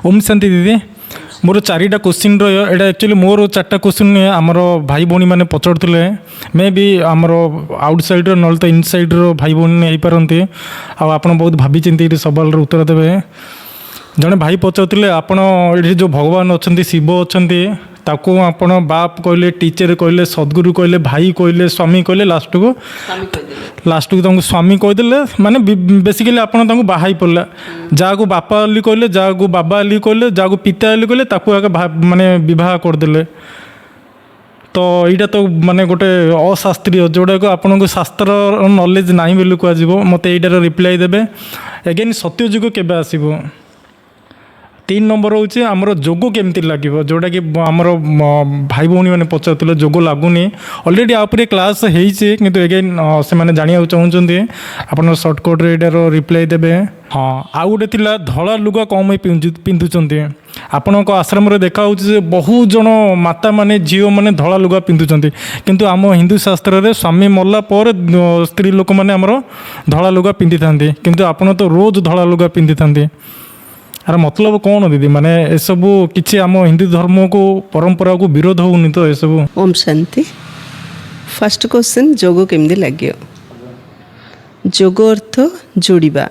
ओम शांति दीदी मोर चारिटा क्वेश्चन रहा एक्चुअली मोर चार्टा क्वेश्चन आमर भाई भौणी मैंने पचारुले मे भी आमर आउटसाइड ना तो इनसाइड भाई भौणी हो पारती आप बहुत भावी चिंती सवाल उत्तर देवे जड़े भाई पचारुले आपण ये जो भगवान अच्छा शिव अच्छा ताको आपण बाप कहले टीचर कहले सद्गुरु कहले भाई कहले स्वामी कहले लास्ट को स्वामी कहीदेले माने बेसिकली आपण बाहाई पड़ला जहाँ को बापा अली कहले जहाँ को बाबा अली कहले जहाँ को पिता अली कहले ताको आगे माने विवाह करदेले तो यहाँ तो माने गोटे अशास्त्रीय जोड़ा को आपन को शास्त्र नॉलेज नहीं बोली कह मत यार रिप्लाई देवे एगेन सत्ययुग केबे आसीबो 3 नंबर हूँ आमर जोग केमती लगे जोटा कि आमर भाई भौणी मैंने पचारुले जोग लगुनि अलरेडी आपरे क्लास होती एगेन से मैंने जाना चाहते आप सर्टकट यार रिप्लाई देवे हाँ आउ गोटे थी धला लुगा कम पिंधुंट आपण आश्रम देखा बहुत जन माता माने झील मैंने धला लुगा पिंधुंट किंतु आम हिंदू शास्त्र रे स्वामी मरला पर स्त्री लोक मैंने आमर धला लुगा पिंधि था किंतु आपण तो रोज धला लुगा पिंधि था यार मतलब कौन दीदी माने ए सब किसी आम हिंदू धर्म को परंपरा को विरोध होनी तो ये सब। ओम शांति। फर्स्ट क्वेश्चन जोग केमती लगे जोग अर्थ जोड़िबा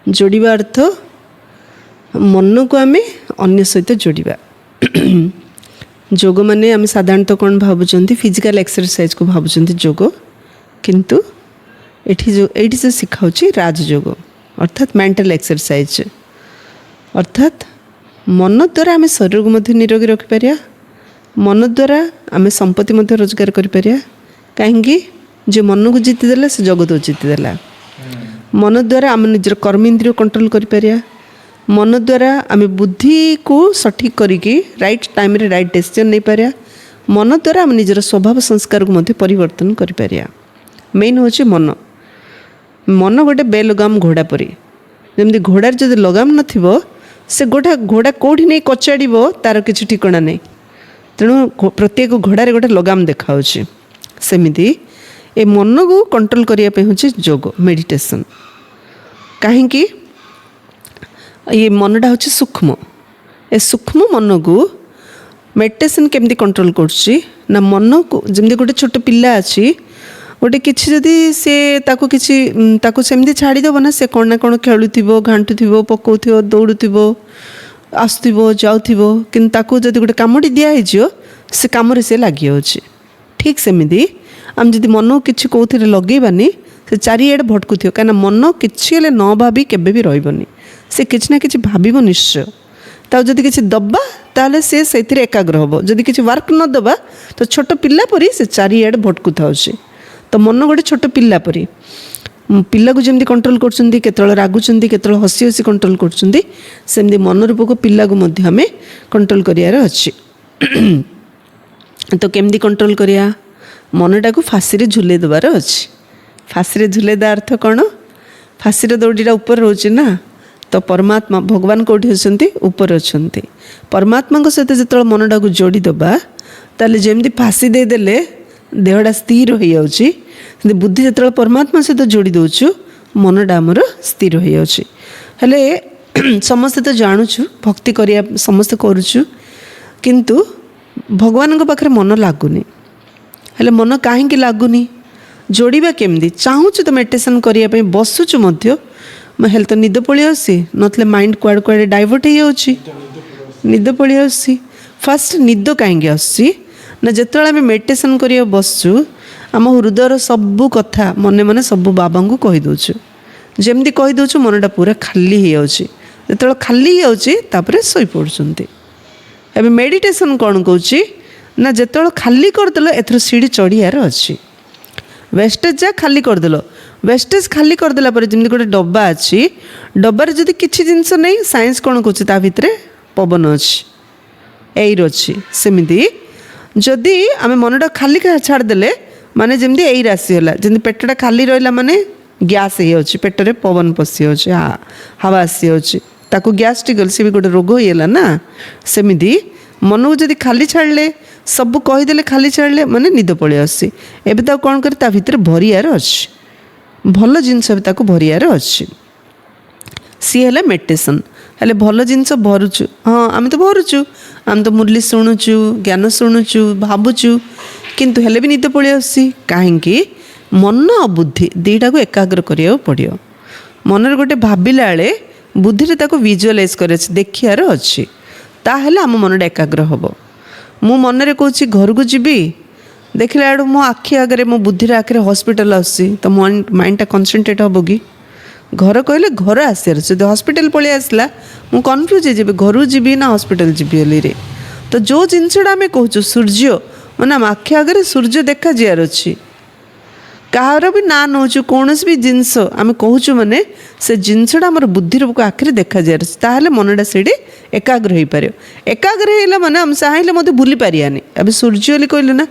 जोड़िबा अर्थ मन को आम अन्य सहित जोड़िबा जोग माने आम साधारणतः कौन भावुं फिजिकल एक्सरसाइज को भावुं जोग किंतु एठी जो शिखाऊँ राजयोग अर्थात मेंटल एक्सरसाइज अर्थात मन द्वारा आम शरीर को मध्य निरोगी रखिपर मन द्वारा आम संपत्ति मध्य रोजगार करें कहीं जो मन को जीतिदेला से जगत को जीतिदेला मन द्वारा आम निजर कर्म इंद्रिय कंट्रोल करें मन द्वारा आम बुद्धि को सठिक करके राइट टाइम रे राइट डिसीजन नहीं पारिया मन द्वारा आम निजर स्वभाव संस्कार को मध्य परिवर्तन करें मेन हूँ मन मन गोटे बेलगाम घोड़ा परी जमी घोड़ार जब लगाम न से घोड़ा कौटी नहीं कचाड़ तार किसी ठिकना नहीं तेणु प्रत्येक घोड़ार गोटे लगाम देखा सेमिति ए मन को कंट्रोल करने हूँ जोग मेडिटेशन कहीं ये मनटा हूँ सूक्ष्म ए सूक्ष्म मन को मेडिटेशन केमती कंट्रोल करना मन को जमी गोटे छोट पिला अच्छी गोटे किसी जदि सी ताकू सेमती छाड़ीदेव ना से कौन ना कौन खेलुव घाटुव पकाउव दौड़ुव आसुव जाऊँ कि जदि गोटे कमटी दिखाई से कम से लगी ठीक सेमती आम जदि मन कि कौन लगेबानी से चारिआडे भटकु कहीं मन कि न भाभी केबे भी रही से किसी ना कि भाव निश्चय ताऊ जदि किसी दबा ताले से एकाग्र हम जदि किसी वर्क न दबा तो छोट पिला परी से चारिआडे भटकु था तो मन गोटे छोट पिला परी पिला को जमी कंट्रोल कर रागुंट के हसी हसी कंट्रोल करमती मन रूप को पिला को आम कंट्रोल करार अच्छी तो केमती कंट्रोल करिया मनटा को फाँसी झुले देवार अच्छी फाँसी झुले दा अर्थ कौन फाँसी दौड़ीटा ऊपर रोचे ना तो परमात्मा भगवान कौटी अच्छे ऊपर अच्छा परमात्मा सहित जो मनटा को जोड़ी दबा ताले जमी फाँसी देदेले देहटा स्थिर हो जाऊँगी बुद्धि जो परमात्मा सहित जोड़ी दौचु मनटा आमर स्थिर हो जाऊँगी समस्ते तो जानूँ भक्ति करिया समस्ते करुचु किंतु भगवान पाखे मन लगुनि हेले मन कहीं लगुनि जोड़िबा केमती चाहूँ तो मेडिटेशन करने बसुचु हेल्थ तो निद पलि आसी नतले माइंड कुआड़े कुआड़े डाइवर्ट हो जाऊँगी निद पलि आसी फास्ट निद कहीं आसी ना जो आम मेडिटेशन करिया बसचु आम हृदयर सबू कथा मने मने सबू बाबा को कहीदे जमती कहीदे मनटा पूरा खाली हो जो खाली होपर शोई पड़ुंट एवं मेडिटेशन कौन कौची ना जो खाली करदेल एथर सीढ़ी चढ़ियार अच्छी वेस्टेज जा खाली करदेल वेस्टेज खाली करदेला जमी गोटे डब्बा अच्छी डब्बार जदि किसी जिनस नहीं साइंस कौन कौच ता भितर पवन अच्छी एयर अच्छी सेमती जदि आम मनटा खाली छाड़देले माने जमी एयर आसीगला जमी पेटटा खाली रहा माने गैस हो पेटरे पवन पशि हवा आसी ताकू गैस्ट्रिक सी भी गोटे रोग होगा ना सेमती मन को जदि खाली छाड़ले सब कहीदेले खाली छाड़ले माने निद पलि आसी एबे ताकू कौन करे ता भितर भरियार अच्छी भल जिनस भरियार अच्छी सी है मेडिटेशन ହେଲେ ଭଲ ଜିନିଷ ଭରୁଛୁ, ହଁ ଆମେ ତ ଭରୁଛୁ, ଆମେ ତ ମୁରଲି ଶୁଣୁଛୁ, ଜ୍ଞାନ ଶୁଣୁଛୁ, ଭାବୁଛୁ, କିନ୍ତୁ ହେଲେ ବି ନିଦ ପଳେଇ ଆସୁଛି। କାହିଁକି? ମନ ଆଉ ବୁଦ୍ଧି ଦୁଇଟାକୁ ଏକାଗ୍ର କରିବାକୁ ପଡ଼ିବ। ମନରେ ଗୋଟେ ଭାବିଲା ବେଳେ ବୁଦ୍ଧିରେ ତାକୁ ଭିଜୁଆଲାଇଜ୍ କରିବାର ଅଛି, ଦେଖିବାର ଅଛି, ତାହେଲେ ଆମ ମନଟା ଏକାଗ୍ର ହେବ। ମୁଁ ମନରେ କହୁଛି ଘରକୁ ଯିବି, ଦେଖିଲା ବେଳୁ ମୋ ଆଖି ଆଗରେ, ମୋ ବୁଦ୍ଧିର ଆଖିରେ ହସ୍ପିଟାଲ ଆସୁଛି, ତ ମାଇଣ୍ଡଟା କନସେନ୍ଟ୍ରେଟ୍ ହେବ କି? ଘର କହିଲେ ଘର ଆସିବାର ଅଛି, ଯଦି ହସ୍ପିଟାଲ ପଳେଇ ଆସିଲା ମୁଁ କନଫ୍ୟୁଜ୍ ହେଇଯିବି, ଘରକୁ ଯିବି ନା ହସ୍ପିଟାଲ ଯିବି ବୋଲିରେ। ତ ଯେଉଁ ଜିନିଷଟା ଆମେ କହୁଛୁ ସୂର୍ଯ୍ୟ, ମାନେ ଆମ ଆଖି ଆଗରେ ସୂର୍ଯ୍ୟ ଦେଖାଯିବାର ଅଛି, କାହାର ବି ନାଁ ନେଉଛୁ, କୌଣସି ବି ଜିନିଷ ଆମେ କହୁଛୁ ମାନେ ସେ ଜିନିଷଟା ଆମର ବୁଦ୍ଧିର ଆଖିରେ ଦେଖାଯିବାର ଅଛି, ତାହେଲେ ମନଟା ସେଇଠି ଏକାଗ୍ର ହେଇପାରିବ। ଏକାଗ୍ର ହେଇଗଲା ମାନେ ଆମେ ଚାହିଁଲେ ମଧ୍ୟ ଭୁଲି ପାରିବାନି। ଏବେ ସୂର୍ଯ୍ୟ ବୋଲି କହିଲେ ନା,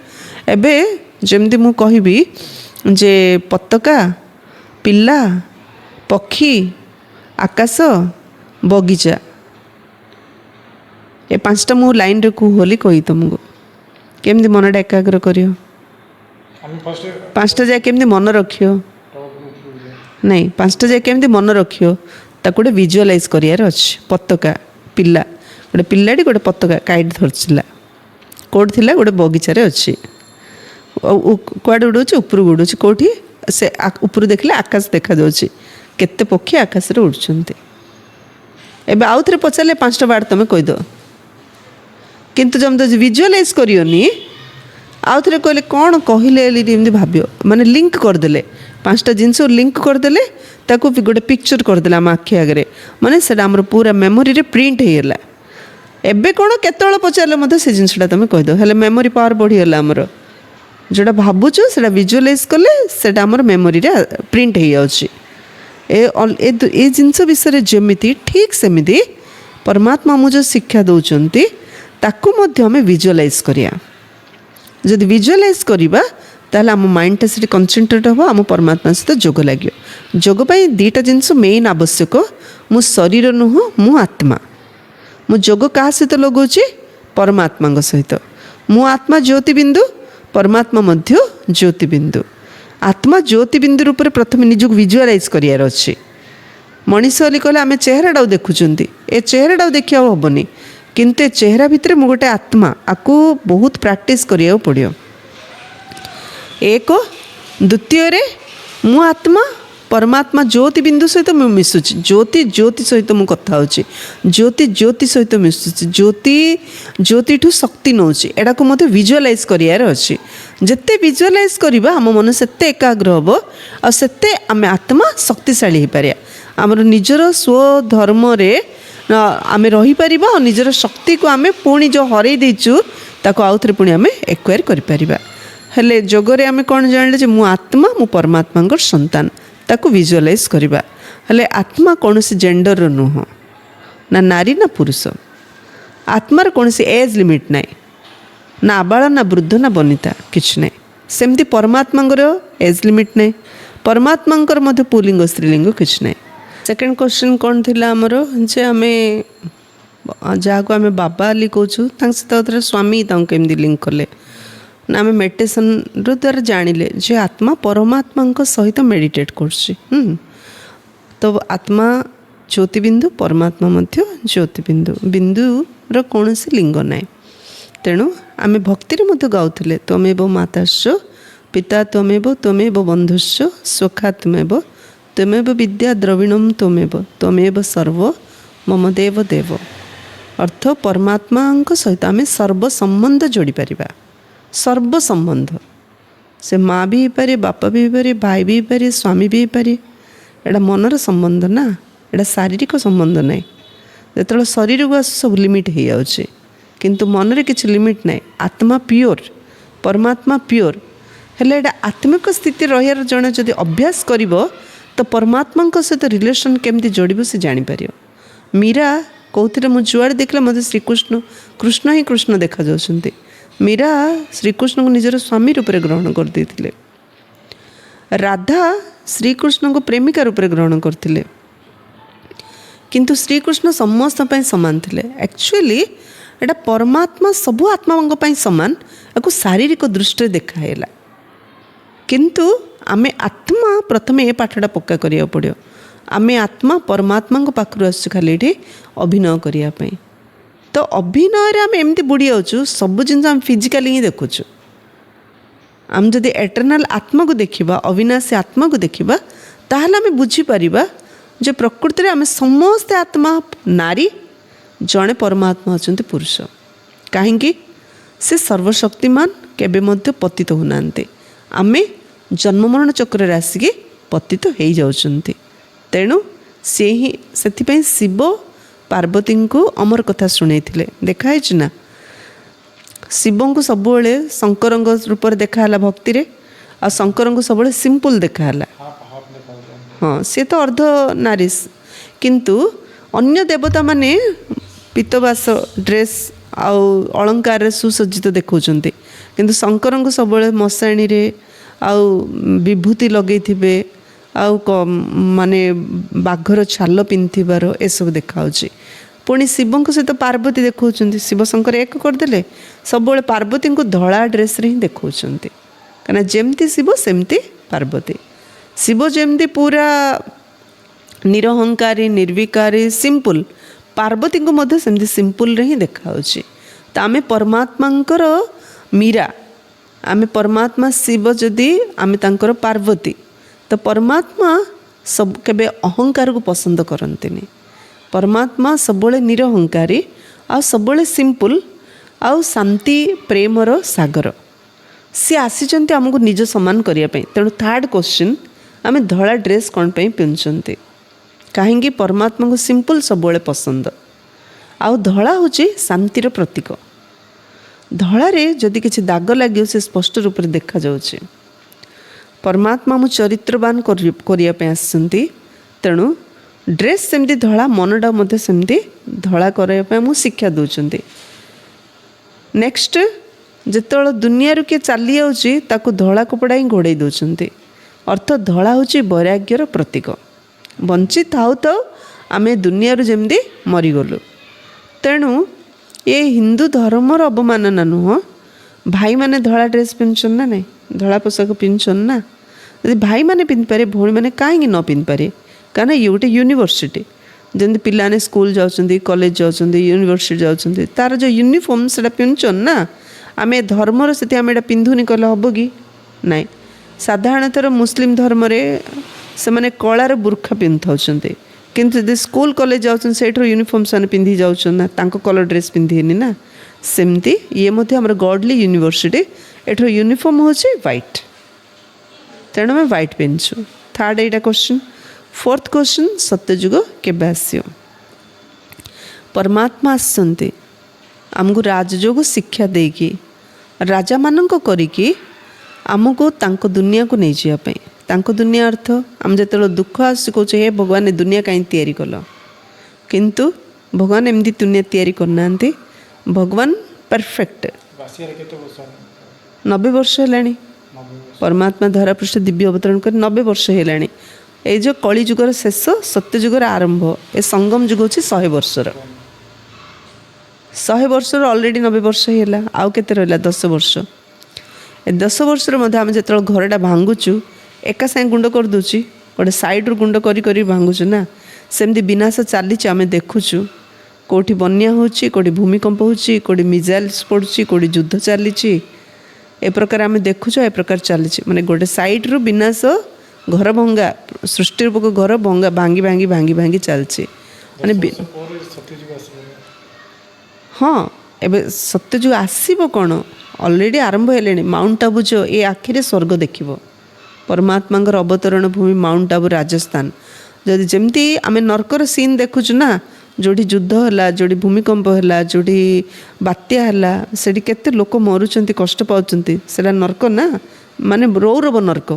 ଏବେ ଯେମିତି ମୁଁ କହିବି ଯେ ପତାକା, ପିଲା, ପକ୍ଷୀ, ଆକାଶ, ବଗିଚା, ଏ ପାଞ୍ଚଟା ମୁଁ ଲାଇନ୍ରେ କୁହ ବୋଲି କହି ତୁମକୁ, କେମିତି ମନଟା ଏକାଗ୍ର କରିବ? ପାଞ୍ଚଟା ଯାଏ କେମିତି ମନେ ରଖିବ? ନାଇଁ, ପାଞ୍ଚଟା ଯାଏ କେମିତି ମନେ ରଖିବ ତାକୁ ଗୋଟେ ଭିଜୁଆଲାଇଜ୍ କରିବାର ଅଛି। ପତାକା, ପିଲା, ଗୋଟେ ପିଲାଟି ଗୋଟେ ପତାକା କାଇଟ୍ ଧରିଥିଲା, କେଉଁଠି ଥିଲା? ଗୋଟେ ବଗିଚାରେ ଅଛି। କୁଆଡ଼େ ଉଡ଼ୁଛି? ଉପରକୁ ଉଡ଼ୁଛି। କେଉଁଠି? ସେ ଉପରୁ ଦେଖିଲେ ଆକାଶ ଦେଖାଯାଉଛି, କେତେ ପକ୍ଷୀ ଆକାଶରେ ଉଡ଼ୁଛନ୍ତି। ଏବେ ଆଉ ଥରେ ପଚାରିଲେ ପାଞ୍ଚଟା ୱାର୍ଡ଼ ତୁମେ କହିଦେବ, କିନ୍ତୁ ଯେମିତି ଭିଜୁଆଲାଇଜ୍ କରିବନି, ଆଉ ଥରେ କହିଲେ କ'ଣ କହିଲେ ଏମିତି ଭାବିବ, ମାନେ ଲିଙ୍କ କରିଦେଲେ, ପାଞ୍ଚଟା ଜିନିଷ ଲିଙ୍କ କରିଦେଲେ, ତାକୁ ଗୋଟେ ପିକ୍ଚର କରିଦେଲେ ଆମ ଆଖି ଆଗରେ, ମାନେ ସେଇଟା ଆମର ପୁରା ମେମୋରିରେ ପ୍ରିଣ୍ଟ ହେଇଗଲା। ଏବେ କ'ଣ କେତେବେଳେ ପଚାରିଲେ ମଧ୍ୟ ସେ ଜିନିଷଟା ତୁମେ କହିଦେବ, ହେଲେ ମେମୋରି ପାୱାର ବଢ଼ିଗଲା ଆମର। ଯେଉଁଟା ଭାବୁଛୁ ସେଇଟା ଭିଜୁଆଲାଇଜ୍ କଲେ ସେଇଟା ଆମର ମେମୋରିରେ ପ୍ରିଣ୍ଟ ହେଇଯାଉଛି। ଏ ଜିନିଷ ବିଷୟରେ ଯେମିତି ଠିକ୍ ସେମିତି ପରମାତ୍ମା ଆମକୁ ଯେଉଁ ଶିକ୍ଷା ଦେଉଛନ୍ତି ତାକୁ ମଧ୍ୟ ଆମେ ଭିଜୁଆଲାଇଜ୍ କରିବା। ଯଦି ଭିଜୁଆଲାଇଜ୍ କରିବା ତାହେଲେ ଆମ ମାଇଣ୍ଡଟା ସେଠି କନସେନ୍ଟ୍ରେଟ୍ ହେବ, ଆମ ପରମାତ୍ମା ସହିତ ଯୋଗ ଲାଗିବ। ଯୋଗ ପାଇଁ ଦୁଇଟା ଜିନିଷ ମେନ୍ ଆବଶ୍ୟକ, ମୁଁ ଶରୀର ନୁହଁ, ମୁଁ ଆତ୍ମା। ମୁଁ ଯୋଗ କାହା ସହିତ ଲଗାଉଛି? ପରମାତ୍ମାଙ୍କ ସହିତ। ମୁଁ ଆତ୍ମା ଜ୍ୟୋତିବିନ୍ଦୁ, ପରମାତ୍ମା ମଧ୍ୟ ଜ୍ୟୋତିବିନ୍ଦୁ। ଆତ୍ମା ଜ୍ୟୋତିବିନ୍ଦୁ ରୂପରେ ପ୍ରଥମେ ନିଜକୁ ଭିଜୁଆଲାଇଜ୍ କରିବାର ଅଛି। ମଣିଷ ବୋଲି କହିଲେ ଆମେ ଚେହେରାଟାକୁ ଦେଖୁଛନ୍ତି, ଏ ଚେହେରାଟାକୁ ଦେଖିବାକୁ ହେବନି, କିନ୍ତୁ ଏ ଚେହେରା ଭିତରେ ମୁଁ ଗୋଟେ ଆତ୍ମା, ଆକୁ ବହୁତ ପ୍ରାକ୍ଟିସ୍ କରିବାକୁ ପଡ଼ିବ। ଏକ, ଦ୍ୱିତୀୟରେ ମୁଁ ଆତ୍ମା, ପରମାତ୍ମା ଜ୍ୟୋତିବିନ୍ଦୁ ସହିତ ମୁଁ ମିଶୁଛି, ଜ୍ୟୋତି ସହିତ ମୁଁ କଥା ହେଉଛି, ଜ୍ୟୋତି ସହିତ ମିଶୁଛି, ଜ୍ୟୋତିଠୁ ଶକ୍ତି ନେଉଛି, ଏଟାକୁ ମୋତେ ଭିଜୁଆଲାଇଜ୍ କରିବାର ଅଛି। ଯେତେ ଭିଜୁଆଲାଇଜ୍ କରିବା ଆମ ମନ ସେତେ ଏକାଗ୍ର ହେବ, ଆଉ ସେତେ ଆମେ ଆତ୍ମା ଶକ୍ତିଶାଳୀ ହେଇପାରିବା। ଆମର ନିଜର ସ୍ୱଧର୍ମରେ ଆମେ ରହିପାରିବା, ଆଉ ନିଜର ଶକ୍ତିକୁ ଆମେ ପୁଣି ଯେଉଁ ହରେଇ ଦେଇଛୁ ତାକୁ ଆଉଥରେ ପୁଣି ଆମେ ଏକ୍ୱାର କରିପାରିବା। ହେଲେ ଯୋଗରେ ଆମେ କ'ଣ ଜାଣିଲେ ଯେ ମୁଁ ଆତ୍ମା, ମୁଁ ପରମାତ୍ମାଙ୍କର ସନ୍ତାନ, ତାକୁ ଭିଜୁଆଲାଇଜ୍ କରିବା। ହେଲେ ଆତ୍ମା କୌଣସି ଜେଣ୍ଡରର ନୁହଁ, ନା ନାରୀ ନା ପୁରୁଷ। ଆତ୍ମାର କୌଣସି ଏଜ୍ ଲିମିଟ୍ ନାହିଁ, ନା ଆବାଳ ନା ବୃଦ୍ଧ ନା ବନିତା, କିଛି ନାହିଁ। ସେମିତି ପରମାତ୍ମାଙ୍କର ଏଜ୍ ଲିମିଟ୍ ନାହିଁ, ପରମାତ୍ମାଙ୍କର ମଧ୍ୟ ପୁଲିଙ୍ଗ ସ୍ତ୍ରୀଲିଙ୍ଗ କିଛି ନାହିଁ। ସେକେଣ୍ଡ କ୍ୱେଶ୍ଚନ୍ କ'ଣ ଥିଲା ଆମର, ଯେ ଆମେ ଯାହାକୁ ଆମେ ବାବା ବୋଲି କହୁଛୁ ତାଙ୍କ ସହିତ ସ୍ୱାମୀ ତାଙ୍କୁ କେମିତି ଲିଙ୍କ କଲେ? ନା ଆମେ ମେଡ଼ିଟେସନ୍ର ଦ୍ୱାରା ଜାଣିଲେ ଯେ ଆତ୍ମା ପରମାତ୍ମାଙ୍କ ସହିତ ମେଡ଼ିଟେଟ୍ କରୁଛି। ତ ଆତ୍ମା ଜ୍ୟୋତିବିନ୍ଦୁ, ପରମାତ୍ମା ମଧ୍ୟ ଜ୍ୟୋତିବିନ୍ଦୁ, ବିନ୍ଦୁର କୌଣସି ଲିଙ୍ଗ ନାହିଁ। ତେଣୁ ଆମେ ଭକ୍ତିରେ ମଧ୍ୟ ଗାଉଥିଲେ, ତ୍ୱମେବ ମାତାଶ୍ଚ ପିତା ତ୍ୱମେବ ତ୍ୱମେବ ବନ୍ଧୁଶ୍ଚ ସଖା ତ୍ୱମେବ ତ୍ୱମେବ ବିଦ୍ୟା ଦ୍ରବିଣମ୍ ତ୍ୱମେବ ସର୍ବ ମମ ଦେବ ଦେବ। ଅର୍ଥ ପରମାତ୍ମାଙ୍କ ସହିତ ଆମେ ସର୍ବ ସମ୍ବନ୍ଧ ଯୋଡ଼ିପାରିବା। ସର୍ବ ସମ୍ବନ୍ଧ, ସେ ମା ବି ହେଇପାରେ, ବାପା ବି ହେଇପାରେ, ଭାଇ ବି ହେଇପାରେ, ସ୍ୱାମୀ ବି ହେଇପାରେ। ଏଇଟା ମନର ସମ୍ବନ୍ଧ ନା, ଏଇଟା ଶାରୀରିକ ସମ୍ବନ୍ଧ ନାହିଁ। ଯେତେବେଳେ ଶରୀରକୁ ଆସୁ ସବୁ ଲିମିଟ୍ ହେଇଯାଉଛି, କିନ୍ତୁ ମନରେ କିଛି ଲିମିଟ୍ ନାହିଁ। ଆତ୍ମା ପିଓର, ପରମାତ୍ମା ପିଓର। ହେଲେ ଏଇଟା ଆତ୍ମିକ ସ୍ଥିତି ରହିବାର ଜଣେ ଯଦି ଅଭ୍ୟାସ କରିବ ତ ପରମାତ୍ମାଙ୍କ ସହିତ ରିଲେସନ୍ କେମିତି ଯୋଡ଼ିବ ସେ ଜାଣିପାରିବ। ମୀରା କହୁଥିଲେ ମୁଁ ଯୁଆଡ଼େ ଦେଖିଲେ ମୋତେ କୃଷ୍ଣ ହିଁ କୃଷ୍ଣ ଦେଖାଯାଉଛନ୍ତି। ମୀରା ଶ୍ରୀକୃଷ୍ଣଙ୍କୁ ନିଜର ସ୍ୱାମୀ ରୂପରେ ଗ୍ରହଣ କରିଦେଇଥିଲେ। ରାଧା ଶ୍ରୀକୃଷ୍ଣଙ୍କୁ ପ୍ରେମିକା ରୂପରେ ଗ୍ରହଣ କରିଥିଲେ, କିନ୍ତୁ ଶ୍ରୀକୃଷ୍ଣ ସମସ୍ତଙ୍କ ପାଇଁ ସମାନ ଥିଲେ। ଆକ୍ଚୁଆଲି ଏଇଟା ପରମାତ୍ମା ସବୁ ଆତ୍ମାଙ୍କ ପାଇଁ ସମାନ, ଏହାକୁ ଶାରୀରିକ ଦୃଷ୍ଟିରେ ଦେଖାହେଲା। କିନ୍ତୁ ଆମେ ଆତ୍ମା ପ୍ରଥମେ ଏ ପାଠଟା ପକ୍କା କରିବାକୁ ପଡ଼ିବ। आमे आत्मा परमात्मा पाखु आसु खाली ये अभिनय करने तो अभिनय आम एमती बुड़ी जाऊँ सब जिन आम फिजिकाली ही देखुचु आम जदि एटर्नाल आत्मा को देखा अविनाशी आत्मा को देखा ताहले आम बुझीपर जे प्रकृति में आम समस्ते आत्मा नारी जड़े परमात्मा अच्छा पुरुष कहीं से सर्वशक्तिमान केबे मध्य पतित होना आमे जन्म मरण चक्र आसिक पतित हो जाउछन्ति तेणु से ही से शिव पार्वती को अमर कथा शुणै देखाई ना शिव को सब शंकर रूप देखाला भक्ति रे आ शंकर को सब सिंपल देखाला हाँ सी तो अर्ध नारीश किंतु अन्य देवता माने पीतवास ड्रेस आउ अलंकार सुसज्जित देखौछन्ति किंतु शंकर को सब मशाणी रे आउ विभूति लगे थे आउ माने बाघर छाल पिंधिबार ए सब देखाउछि पुणी शिव सहित पार्वती देखौछन्ति शिव शंकर एक करदेले सब पार्वती को धड़ा ड्रेस रे ही देखौछन्ति कना जेमती शिव सेमती पार्वती शिव जेमती पूरा निरहंकारी निर्विकारी सिंपल पार्वती को मध्य सेमती सिंपल रे ही देखाउछि त आमे परमात्मांकर मीरा आमे परमात्मा शिव जदि आमे तांकर पार्वती तो परमात्मा सब केबे अहंकार को पसंद करंतिनी परमात्मा सबले निरहंकारी आ सबले सिंपल आ शांति प्रेमर सागर सी आसीचंती हमको निज सम्मान करिया पई तेणु थर्ड क्वेश्चन आमे धड़ा ड्रेस कौन पे पिंधुचंती कहीं परमात्मा को सिंपल सबले पसंद आउ धड़ा होची शांतिर प्रतीक धड़ारे जदि किसी दाग लगे से स्पष्ट रूप से देखा जाउछि परमात्मा मु चरित्रवान करने आसती तेणु ड्रेस सेमती धड़ा मनटा मध्य सेमती धड़ा करने मु शिक्षा दौरान नेक्स्ट जिते दुनिया किए चली जाऊँगी ताकू धड़ा कपड़ा ही घोड़े दौरान अर्थ धड़ा हूँ वैराग्यर प्रतीक बंची थाऊ थाऊ आमे दुनिया जमती मरीगलु तेणु ये हिंदू धर्मर अवमानना नुह भाई माने धड़ा ड्रेस पिंधुन ना नहीं धड़ा पोशाक पिंधुन ना यदि भाई माने पिंधिपारे भौणी मैंने कहीं न पिंधिपारे कारण ये गोटे यूनिवर्सिटी जमी पिलाने स्कूल जाऊँच कॉलेज जाऊँच यूनिवर्सिटी जाऊँच तार जो यूनिफॉर्म से पिंधुन ना आम धर्मर से आम एटा पिंधुनी कले हम कि नाई साधारणतः मुस्लिम धर्म से माने कलार बुर्खा पिंधाउछन्ते किंतु यदि स्कूल कॉलेज जाऊँ से यूनिफॉर्म से पिंधि जाऊँ ना तांको कलर ड्रेस पिंधिनी ना सेमती ये मध्य आम गॉडली यूनिवर्सिटी एठर यूनिफॉर्म होची व्हाइट तेणु आम व्हाइट पिंधु थर्ड एटा क्वेश्चन फोर्थ क्वेश्चन सत्ययुग केबे आसियो परमात्मा आसंती आमको राजयोग शिक्षा देकी राजा मानक करिकी आमको तांको दुनिया को नहीं जापे तांको दुनिया अर्थ आम जो दुख आस कौच हे भगवान दुनिया कहीं तैयारी कल किंतु भगवान एमती दुनिया तैयारी करना भगवान परफेक्ट 90 वर्ष है परमात्मा धरा पृष्ठ दिव्य अवतरण कर 90 वर्ष है ये जो कली जुगर शेष सत्य जुगर आरंभ ए संगम जुग हूँ 100 वर्षर 100 वर्षर ऑलरेडी 90 वर्ष है आउ केते रहा 10 वर्ष ए 10 वर्ष आम जो घरटा भांगुचु एका सागे गुंड कर दूची गोटे साइड्रु गुंड करी भांगुचु ना सेमती विनाश चली आम देखुचु कौटी बन्या होची कौटी भूमिकंप होची कौटी मिजाइल्स पड़ुची कौटी युद्ध चली ए प्रकार आम देखुच ए प्रकार चली माने गोटे साइड्रु विनाश घर भंगा सृष्टि रूपक घर भंगा भांगी भांगी भांगी भांगी चलची माने हाँ एबे सत्यजुग आसीबो कौन ऑलरेडी आरंभ है माउंट आबू जो ये आखिरे स्वर्ग देखिबो परमात्मा अवतरण भूमि माउंट आबू राजस्थान जदि जमती आम नरकर सीन देखुचु ना जोड़ी युद्ध है जोड़ी भूमिकंप है जोड़ी बात्या है सेठी केते लोक मरुचंती कष्ट पाउचंती सेला नरक ना माने रौरव नरक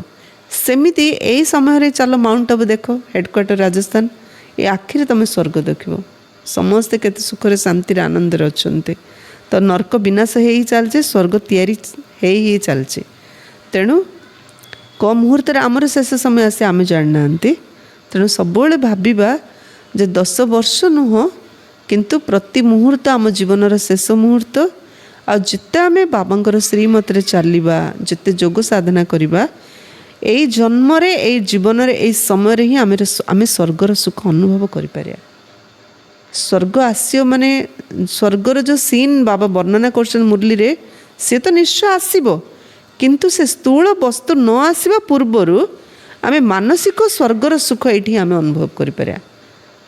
सेमिति यही समय चलो माउंट आबू देख हेडक्वार्टर राजस्थान ये आखिरे तुम स्वर्ग देखिबो समस्ते केते सुखरे शांति आनंद अच्छे तो नरक विनाश हो चलचे स्वर्ग तैयारी हो चलचे तेणु कम मुहूर्त आमर शेष समय आसे आम जाना तेणु सब भाविबा जे 10 वर्ष नुह किंतु प्रति मुहूर्त आम जीवन शेष मुहूर्त आ जिते आम बाबांकर श्रीमत रे चलवा जिते जोग साधना करवा ଏଇ ଜନ୍ମରେ ଏଇ ଜୀବନରେ ଏଇ ସମୟରେ ହିଁ ଆମେ ସ୍ୱର୍ଗର ସୁଖ ଅନୁଭବ କରିପାରିବା। ସ୍ୱର୍ଗ ଆସିବ ମାନେ ସ୍ୱର୍ଗର ଯେଉଁ ସିନ୍ ବାବା ବର୍ଣ୍ଣନା କରୁଛନ୍ତି ମୁରଲୀରେ, ସେ ତ ନିଶ୍ଚୟ ଆସିବ, କିନ୍ତୁ ସେ ସ୍ଥୂଳ ବସ୍ତୁ ନ ଆସିବା ପୂର୍ବରୁ ଆମେ ମାନସିକ ସ୍ୱର୍ଗର ସୁଖ ଏଇଠି ଆମେ ଅନୁଭବ କରିପାରିବା।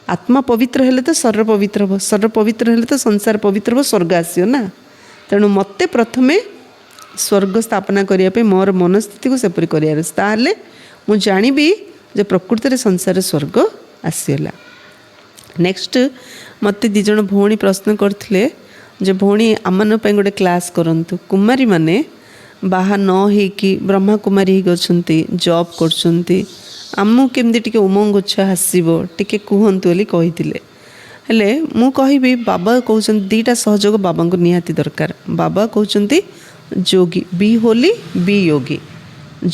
ଆତ୍ମା ପବିତ୍ର ହେଲେ ତ ଶରୀର ପବିତ୍ର ହେବ, ଶରୀର ପବିତ୍ର ହେଲେ ତ ସଂସାର ପବିତ୍ର ହେବ, ସ୍ୱର୍ଗ ଆସିବ ନା। ତେଣୁ ମୋତେ ପ୍ରଥମେ ସ୍ୱର୍ଗ ସ୍ଥାପନା କରିବା ପାଇଁ ମୋର ମନସ୍ଥିତିକୁ ସେପରି କରିବାର ଅଛି, ତାହେଲେ ମୁଁ ଜାଣିବି ଯେ ପ୍ରକୃତରେ ସଂସାରରେ ସ୍ୱର୍ଗ ଆସିଗଲା। ନେକ୍ସଟ ମୋତେ 2 ଜଣ ଭଉଣୀ ପ୍ରଶ୍ନ କରିଥିଲେ ଯେ ଭଉଣୀ ଆମମାନଙ୍କ ପାଇଁ ଗୋଟେ କ୍ଲାସ୍ କରନ୍ତୁ। କୁମାରୀମାନେ ବାହା ନ ହେଇକି ବ୍ରହ୍ମାକୁମାରୀ ହେଇକି ଅଛନ୍ତି, ଜବ୍ କରୁଛନ୍ତି, ଆମକୁ କେମିତି ଟିକେ ଉମଙ୍ଗ ଉତ୍ସାହ ଆସିବ ଟିକେ କୁହନ୍ତୁ ବୋଲି କହିଥିଲେ। ହେଲେ ମୁଁ କହିବି ବାବା କହୁଛନ୍ତି 2ଟା ସହଯୋଗ ବାବାଙ୍କୁ ନିହାତି ଦରକାର। ବାବା କହୁଛନ୍ତି ଯୋଗୀ ବି ହୋଲି ବି ଯୋଗୀ,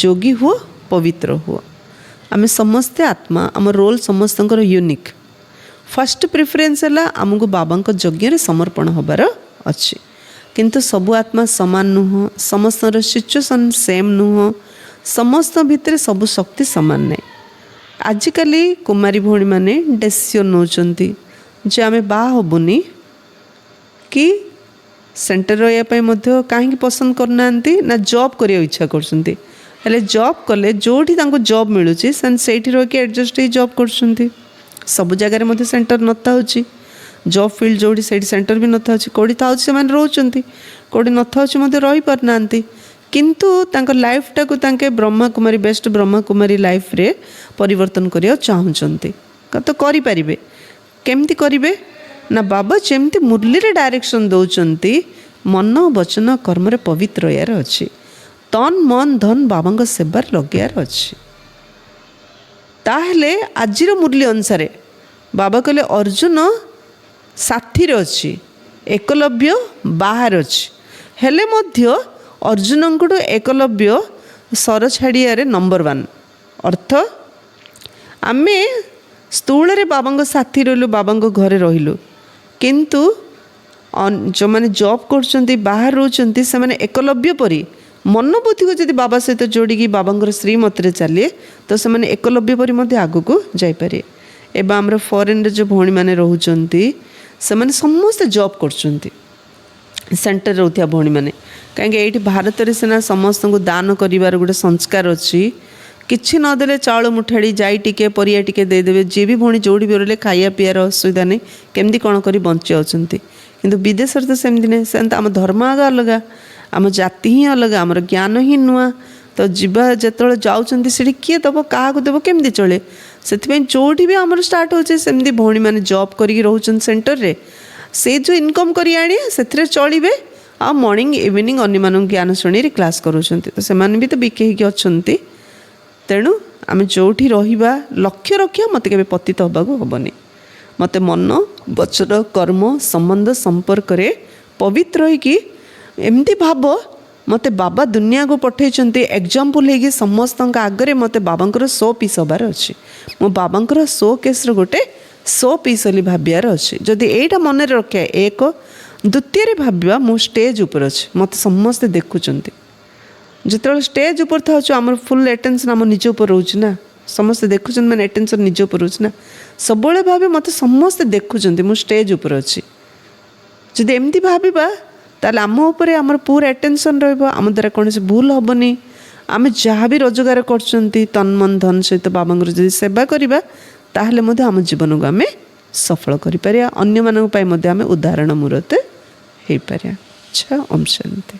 ଯୋଗୀ ହୁଅ ପବିତ୍ର ହୁଅ। ଆମେ ସମସ୍ତେ ଆତ୍ମା, ଆମ ରୋଲ୍ ସମସ୍ତଙ୍କର ୟୁନିକ୍। ଫାଷ୍ଟ ପ୍ରିଫରେନ୍ସ ହେଲା ଆମକୁ ବାବାଙ୍କ ଯଜ୍ଞରେ ସମର୍ପଣ ହେବାର ଅଛି, କିନ୍ତୁ ସବୁ ଆତ୍ମା ସମାନ ନୁହଁ, ସମସ୍ତଙ୍କର ସିଚୁଏସନ୍ ସେମ୍ ନୁହଁ, ସମସ୍ତଙ୍କ ଭିତରେ ସବୁ ଶକ୍ତି ସମାନ ନାହିଁ। ଆଜିକାଲି କୁମାରୀ ଭଉଣୀମାନେ ଡିସିସନ୍ ନେଉଛନ୍ତି ଯେ ଆମେ ବାହା ହେବୁନି କି ସେଣ୍ଟର ରହିବା ପାଇଁ ମଧ୍ୟ କାହିଁକି ପସନ୍ଦ କରୁନାହାନ୍ତି ନା ଜବ୍ କରିବାକୁ ଇଚ୍ଛା କରୁଛନ୍ତି। ହେଲେ ଜବ୍ କଲେ ଯେଉଁଠି ତାଙ୍କୁ ଜବ୍ ମିଳୁଛି ସେମାନେ ସେଇଠି ରହିକି ଆଡ଼ଜଷ୍ଟ ହେଇ ଜବ୍ କରୁଛନ୍ତି। ସବୁ ଜାଗାରେ ମଧ୍ୟ ସେଣ୍ଟର ନଥାଉଛି, ଜବ୍ ଫିଲ୍ଡ ଯେଉଁଠି ସେଇଠି ସେଣ୍ଟର ବି ନଥାଉଛି, କେଉଁଠି ଥାଉଛି ସେମାନେ ରହୁଛନ୍ତି, କେଉଁଠି ନଥାଉଛି ମଧ୍ୟ ରହିପାରୁନାହାନ୍ତି। କିନ୍ତୁ ତାଙ୍କ ଲାଇଫଟାକୁ ତାଙ୍କେ ବ୍ରହ୍ମାକୁମାରୀ ବେଷ୍ଟ ବ୍ରହ୍ମାକୁମାରୀ ଲାଇଫରେ ପରିବର୍ତ୍ତନ କରିବାକୁ ଚାହୁଁଛନ୍ତି, ତ କରିପାରିବେ। କେମିତି କରିବେ ନା ବାବା ଯେମିତି ମୁରଲୀରେ ଡାଇରେକ୍ସନ୍ ଦେଉଛନ୍ତି, ମନ ବଚନ କର୍ମରେ ପବିତ୍ର ରହିବାର ଅଛି, ତନ୍ ମନ ଧନ ବାବାଙ୍କ ସେବାରେ ଲଗେଇବାର ଅଛି। ତାହେଲେ ଆଜିର ମୁରଲୀ ଅନୁସାରେ ବାବା କହିଲେ ଅର୍ଜୁନ ସାଥିରେ ଅଛି, ଏକଲବ୍ୟ ବାହାରେ ଅଛି, ହେଲେ ମଧ୍ୟ ଅର୍ଜୁନଙ୍କଠୁ ଏକଲବ୍ୟ ସର ଛାଡ଼ିବାରେ ନମ୍ବର 1। ଅର୍ଥ ଆମେ ସ୍ଥୂଳରେ ବାବାଙ୍କ ସାଥୀ ରହିଲୁ, ବାବାଙ୍କ ଘରେ ରହିଲୁ, କିନ୍ତୁ ଯେଉଁମାନେ ଜବ୍ କରୁଛନ୍ତି ବାହାରେ ରହୁଛନ୍ତି ସେମାନେ ଏକଲବ୍ୟ ପରି ମନୋବୁଦ୍ଧିକୁ ଯଦି ବାବା ସହିତ ଯୋଡ଼ିକି ବାବାଙ୍କର ଶ୍ରୀମତରେ ଚାଲିଏ ତ ସେମାନେ ଏକଲବ୍ୟ ପରି ମଧ୍ୟ ଆଗକୁ ଯାଇପାରିବେ। ଏବେ ଆମର ଫରେନ୍ରେ ଯେଉଁ ଭଉଣୀମାନେ ରହୁଛନ୍ତି ସେମାନେ ସମସ୍ତେ ଜବ୍ କରୁଛନ୍ତି, ସେଣ୍ଟରରେ ରହୁଥିବା ଭଉଣୀମାନେ। କାହିଁକି ଏଇଠି ଭାରତରେ ସିନା ସମସ୍ତଙ୍କୁ ଦାନ କରିବାର ଗୋଟେ ସଂସ୍କାର ଅଛି, କିଛି ନଦେଲେ ଚାଉଳ ମୁଠାଡ଼ି ଯାଇ ଟିକେ ପରିବା ଟିକେ ଦେଇଦେବେ, ଯିଏ ବି ଭଉଣୀ ଯେଉଁଠି ବି ରହିଲେ ଖାଇବା ପିଇବାର ଅସୁବିଧା ନାହିଁ, କେମିତି କ'ଣ କରି ବଞ୍ଚି ଯାଉଛନ୍ତି। କିନ୍ତୁ ବିଦେଶରେ ତ ସେମିତି ନାହିଁ, ସେମିତି ଆମ ଧର୍ମ ଆଗ ଅଲଗା, ଆମ ଜାତି ହିଁ ଅଲଗା, ଆମର ଜ୍ଞାନ ହିଁ ନୂଆ। ତ ଯିବା ଯେତେବେଳେ ଯାଉଛନ୍ତି ସେଠି କିଏ ଦେବ, କାହାକୁ ଦେବ, କେମିତି ଚଳେ। ସେଥିପାଇଁ ଯେଉଁଠି ବି ଆମର ଷ୍ଟାର୍ଟ ହେଉଛି ସେମିତି ଭଉଣୀମାନେ ଜବ୍ କରିକି ରହୁଛନ୍ତି ସେଣ୍ଟରରେ, ସେ ଯେଉଁ ଇନକମ୍ କରି ଆଣିବେ ସେଥିରେ ଚଳିବେ, ଆଉ ମର୍ଣ୍ଣିଂ ଇଭିନିଂ ଅନ୍ୟମାନଙ୍କୁ ଜ୍ଞାନ ଶୁଣିକି କ୍ଲାସ୍ କରୁଛନ୍ତି, ତ ସେମାନେ ବି ତ ବିକି ହେଇକି ଅଛନ୍ତି। ତେଣୁ ଆମେ ଯେଉଁଠି ରହିବା ଲକ୍ଷ୍ୟ ରଖିବା, ମୋତେ କେବେ ପତିତ ହେବାକୁ ହେବନି। ମୋତେ ମନ ବଚନ କର୍ମ ସମ୍ବନ୍ଧ ସମ୍ପର୍କରେ ପବିତ୍ର ହେଇକି ଏମିତି ଭାବ ମୋତେ ବାବା ଦୁନିଆକୁ ପଠାଇଛନ୍ତି ଏକ୍ଜାମ୍ପଲ୍ ହେଇକି ସମସ୍ତଙ୍କ ଆଗରେ ମୋତେ ବାବାଙ୍କର 100 ପିସ୍ ହେବାର ଅଛି। ମୁଁ ବାବାଙ୍କର 100 କେସ୍ର ଗୋଟେ 100 ପିସ୍ ବୋଲି ଭାବିବାର ଅଛି। ଯଦି ଏଇଟା ମନରେ ରଖିବା, 1 ଦ୍ୱିତୀୟରେ ଭାବିବା ମୁଁ ଷ୍ଟେଜ୍ ଉପରେ ଅଛି, ମୋତେ ସମସ୍ତେ ଦେଖୁଛନ୍ତି। ଯେତେବେଳେ ଷ୍ଟେଜ୍ ଉପରେ ଥାଉଛୁ ଆମର ଫୁଲ୍ ଆଟେନ୍ସନ୍ ଆମ ନିଜ ଉପରେ ରହୁଛି ନା, ସମସ୍ତେ ଦେଖୁଛନ୍ତି ମାନେ ଆଟେନ୍ସନ୍ ନିଜ ଉପରେ ରହୁଛି ନା। ସବୁବେଳେ ଭାବେ ମୋତେ ସମସ୍ତେ ଦେଖୁଛନ୍ତି, ମୁଁ ଷ୍ଟେଜ୍ ଉପରେ ଅଛି। ଯଦି ଏମିତି ଭାବିବା ତାହେଲେ ଆମ ଉପରେ ଆମର ପୁରା ଆଟେନ୍ସନ୍ ରହିବ, ଆମ ଦ୍ୱାରା କୌଣସି ଭୁଲ ହେବନି। ଆମେ ଯାହା ବି ରୋଜଗାର କରୁଛନ୍ତି ତନ୍ମନ ଧନ ସହିତ ବାବାଙ୍କର ଯଦି ସେବା କରିବା ତାହେଲେ ମଧ୍ୟ ଆମ ଜୀବନକୁ ଆମେ ସଫଳ କରିପାରିବା, ଅନ୍ୟମାନଙ୍କ ପାଇଁ ମଧ୍ୟ ଆମେ ଉଦାହରଣ ମୂରତ ହେଇପାରିବା। ଆଚ୍ଛା, ଓମ୍ ଶାନ୍ତି।